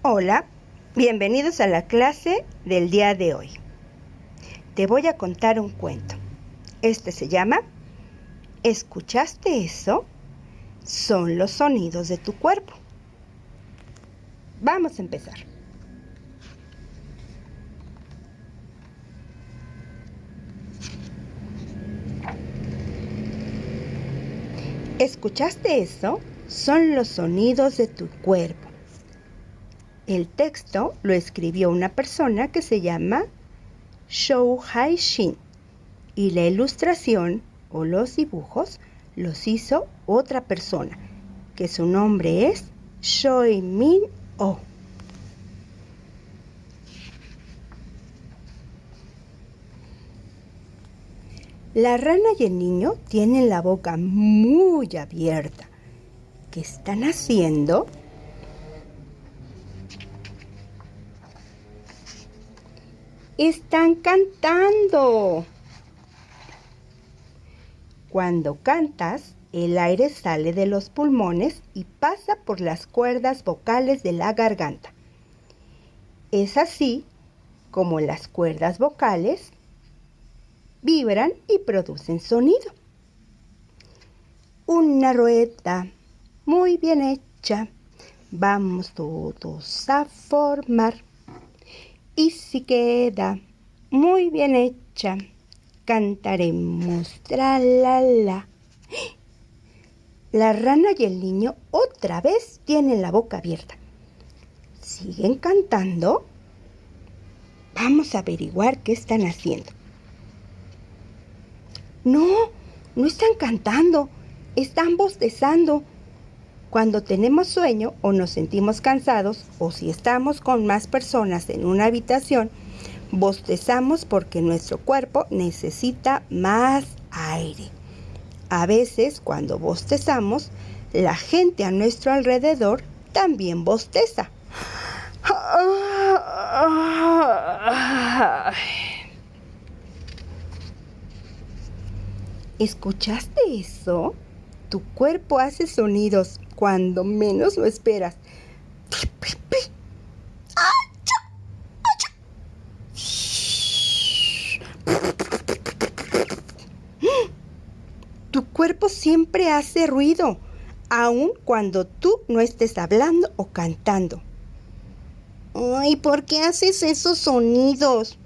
Hola, bienvenidos a la clase del día de hoy. Te voy a contar un cuento. Este se llama ¿Escuchaste eso? Son los sonidos de tu cuerpo. Vamos a empezar. ¿Escuchaste eso? Son los sonidos de tu cuerpo. El texto lo escribió una persona que se llama Shouhai Shin y la ilustración o los dibujos los hizo otra persona, que su nombre es Choi Min Oh. La rana y el niño tienen la boca muy abierta. ¿Qué están haciendo? ¡Están cantando! Cuando cantas, el aire sale de los pulmones y pasa por las cuerdas vocales de la garganta. Es así como las cuerdas vocales vibran y producen sonido. Una rueda muy bien hecha, vamos todos a formar. Y si queda muy bien hecha, cantaremos tralala. La rana y el niño otra vez tienen la boca abierta. ¿Siguen cantando? Vamos a averiguar qué están haciendo. No, no están cantando, están bostezando. Cuando tenemos sueño o nos sentimos cansados o si estamos con más personas en una habitación, bostezamos porque nuestro cuerpo necesita más aire. A veces, cuando bostezamos, la gente a nuestro alrededor también bosteza. ¿Escuchaste eso? Tu cuerpo hace sonidos cuando menos lo esperas. Tu cuerpo siempre hace ruido, aun cuando tú no estés hablando o cantando. Ay, ¿por qué haces esos sonidos?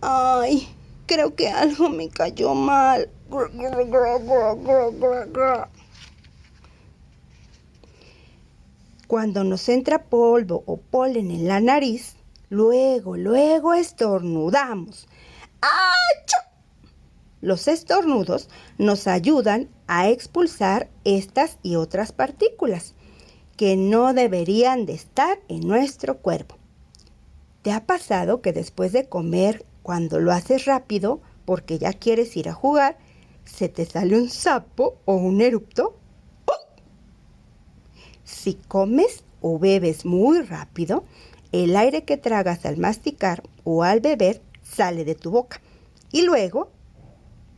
Ay, creo que algo me cayó mal. Cuando nos entra polvo o polen en la nariz, luego estornudamos. ¡Achú! Los estornudos nos ayudan a expulsar estas y otras partículas que no deberían de estar en nuestro cuerpo. ¿Te ha pasado que después de comer, cuando lo haces rápido, porque ya quieres ir a jugar, se te sale un sapo o un erupto? Si comes o bebes muy rápido, el aire que tragas al masticar o al beber sale de tu boca y luego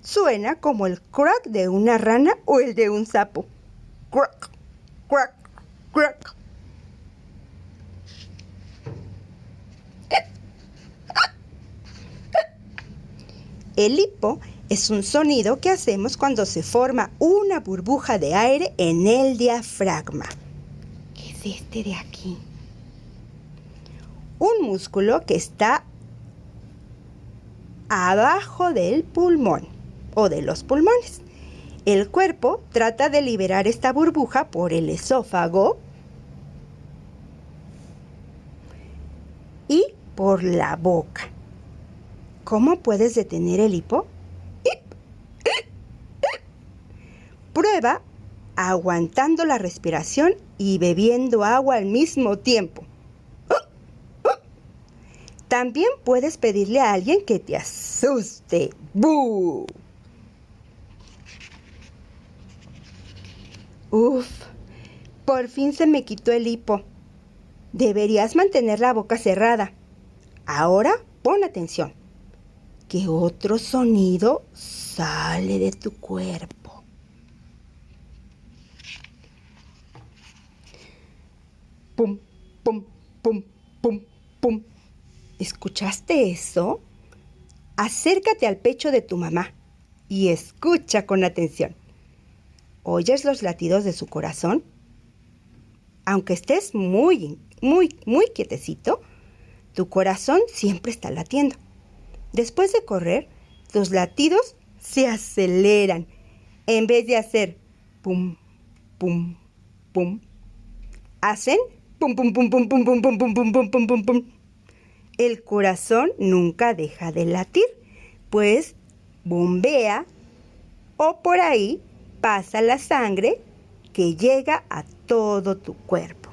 suena como el crack de una rana o el de un sapo. Crack, crack, crack. El hipo es un sonido que hacemos cuando se forma una burbuja de aire en el diafragma. ¿Qué es este de aquí? Un músculo que está abajo del pulmón o de los pulmones. El cuerpo trata de liberar esta burbuja por el esófago y por la boca. ¿Cómo puedes detener el hipo? Prueba aguantando la respiración y bebiendo agua al mismo tiempo. También puedes pedirle a alguien que te asuste. ¡Bú! Uf, por fin se me quitó el hipo. Deberías mantener la boca cerrada. Ahora pon atención. ¿Qué otro sonido sale de tu cuerpo? Pum, pum, pum, pum, pum. ¿Escuchaste eso? Acércate al pecho de tu mamá y escucha con atención. ¿Oyes los latidos de su corazón? Aunque estés muy quietecito, tu corazón siempre está latiendo. Después de correr, tus latidos se aceleran. En vez de hacer pum, pum, pum, hacen pum, pum, pum, pum, pum, pum, pum, pum, pum, pum, pum, pum, pum. El corazón nunca deja de latir, pues bombea o por ahí pasa la sangre que llega a todo tu cuerpo.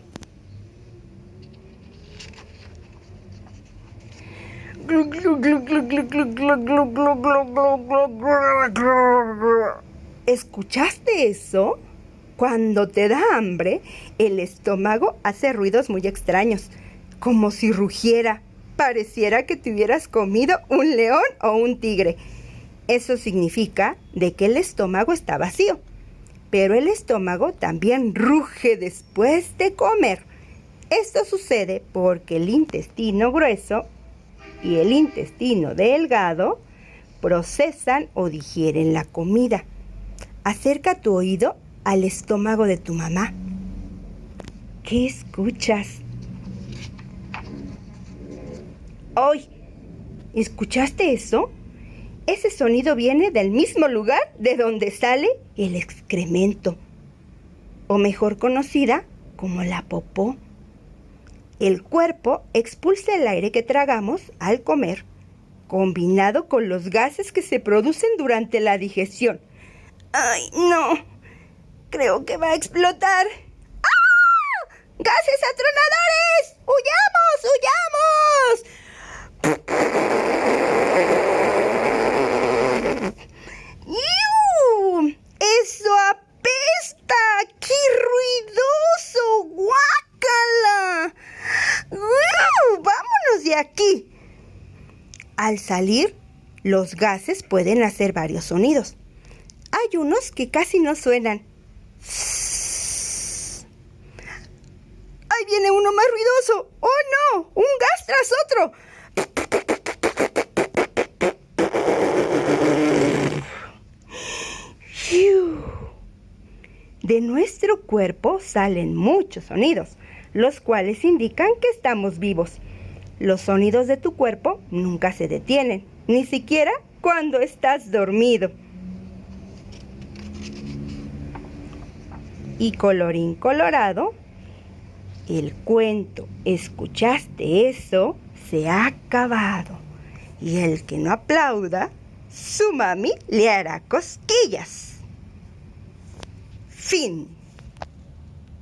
¿Escuchaste eso? Cuando te da hambre, el estómago hace ruidos muy extraños, como si rugiera. Pareciera que te hubieras comido un león o un tigre. Eso significa de que el estómago está vacío. Pero el estómago también ruge después de comer. Esto sucede porque el intestino grueso y el intestino delgado procesan o digieren la comida. Acerca tu oído al estómago de tu mamá. ¿Qué escuchas? ¡Ay! ¿Escuchaste eso? Ese sonido viene del mismo lugar de donde sale el excremento, o mejor conocida como la popó. El cuerpo expulsa el aire que tragamos al comer, combinado con los gases que se producen durante la digestión. ¡Ay, no! Creo que va a explotar. ¡Ah! ¡Gases atronadores! ¡Huyamos! ¡Iu! ¡Eso apesta! ¡Qué ruidoso! ¡Guácala! ¡Vámonos de aquí! Al salir, los gases pueden hacer varios sonidos. Hay unos que casi no suenan. ¡Ahí viene uno más ruidoso! ¡Oh, no! ¡Un gas tras otro! De nuestro cuerpo salen muchos sonidos, los cuales indican que estamos vivos. Los sonidos de tu cuerpo nunca se detienen, ni siquiera cuando estás dormido. Y colorín colorado, el cuento ¿escuchaste eso? Se ha acabado. Y el que no aplauda, su mami le hará cosquillas. Fin.